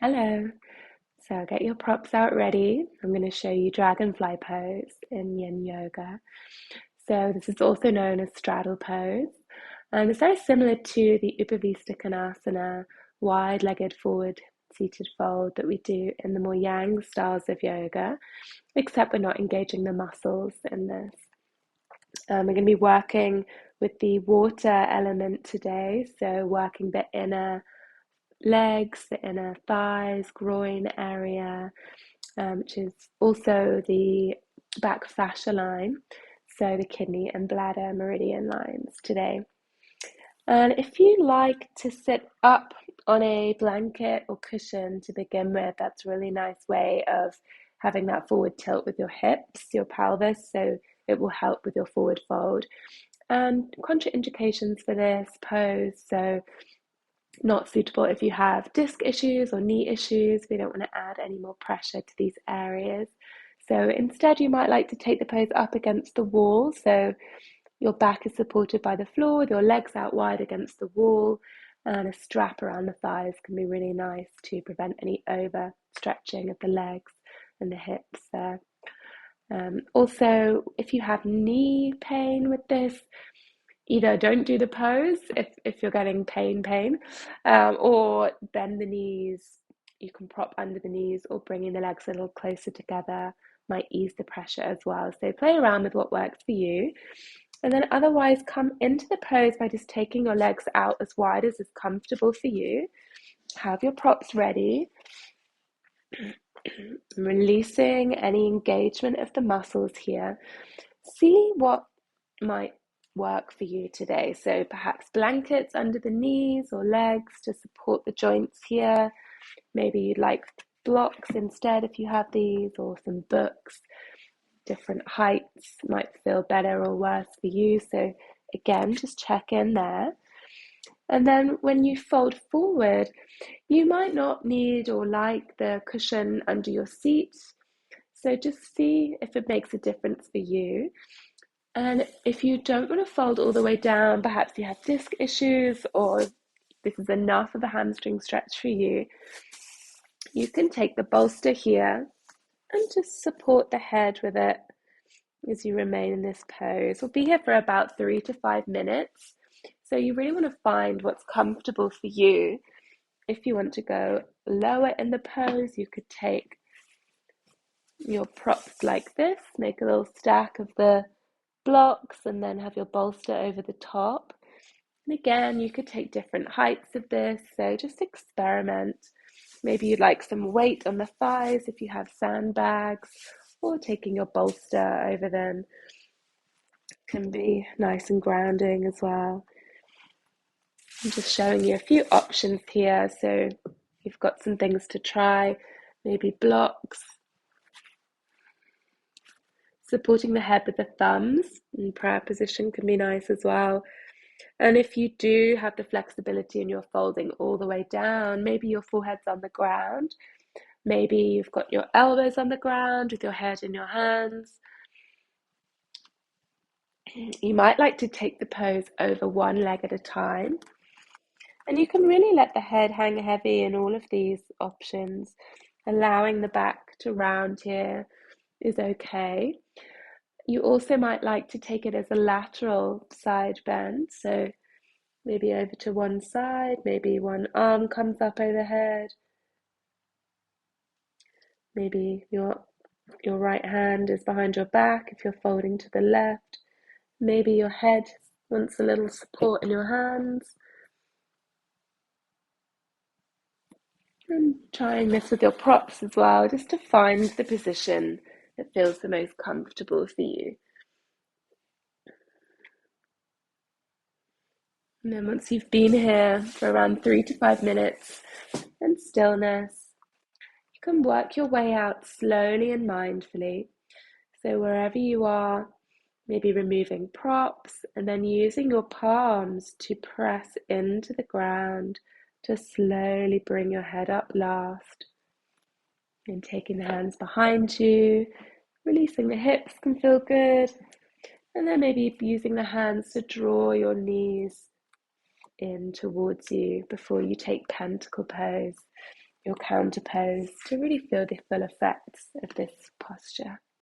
Hello. So get your props out ready. I'm going to show you Dragonfly pose in Yin Yoga. So this is also known as Straddle pose. And it's very similar to the Upavista wide-legged forward seated fold that we do in the more yang styles of yoga, except we're not engaging the muscles in this. We're going to be working with the water element today, so working the inner legs, the inner thighs, groin area, which is also the back fascia line, so the kidney and bladder meridian lines today. And if you like to sit up on a blanket or cushion to begin with, that's a really nice way of having that forward tilt with your hips, your pelvis, so it will help with your forward fold. And contraindications for this pose, so not suitable if you have disc issues or knee issues. We don't want to add any more pressure to these areas. So instead, you might like to take the pose up against the wall. So your back is supported by the floor, with your legs out wide against the wall, and a strap around the thighs can be really nice to prevent any overstretching of the legs and the hips there. Also, if you have knee pain with this, either don't do the pose if you're getting pain, or bend the knees. You can prop under the knees or bringing the legs a little closer together might ease the pressure as well. So play around with what works for you. And then otherwise come into the pose by just taking your legs out as wide as is comfortable for you. Have your props ready. Releasing any engagement of the muscles here. See what might work for you today. So perhaps blankets under the knees or legs to support the joints here. Maybe you'd like blocks instead if you have these, or some books. Different heights might feel better or worse for you. So again, just check in there. And then when you fold forward, you might not need or like the cushion under your seat. So just see if it makes a difference for you. And if you don't want to fold all the way down, perhaps you have disc issues or this is enough of a hamstring stretch for you, you can take the bolster here and just support the head with it as you remain in this pose. We'll be here for about 3 to 5 minutes. So you really want to find what's comfortable for you. If you want to go lower in the pose, you could take your props like this, make a little stack of the blocks and then have your bolster over the top. And again, you could take different heights of this, so just experiment. Maybe you'd like some weight on the thighs if you have sandbags, or taking your bolster over them can be nice and grounding as well. I'm just showing you a few options here, so you've got some things to try. Maybe blocks, supporting the head with the thumbs in prayer position can be nice as well. And if you do have the flexibility and you're folding all the way down, maybe your forehead's on the ground, maybe you've got your elbows on the ground with your head in your hands. You might like to take the pose over one leg at a time. And you can really let the head hang heavy in all of these options. Allowing the back to round here is okay. You also might like to take it as a lateral side bend. So maybe over to one side, maybe one arm comes up overhead. Maybe your right hand is behind your back if you're folding to the left. Maybe your head wants a little support in your hands. And trying this with your props as well, just to find the position that feels the most comfortable for you. And then once you've been here for around 3 to 5 minutes in stillness, you can work your way out slowly and mindfully. So wherever you are, maybe removing props and then using your palms to press into the ground to slowly bring your head up last. And taking the hands behind you, releasing the hips can feel good. And then maybe using the hands to draw your knees in towards you before you take pentacle pose. your counter pose to really feel the full effects of this posture.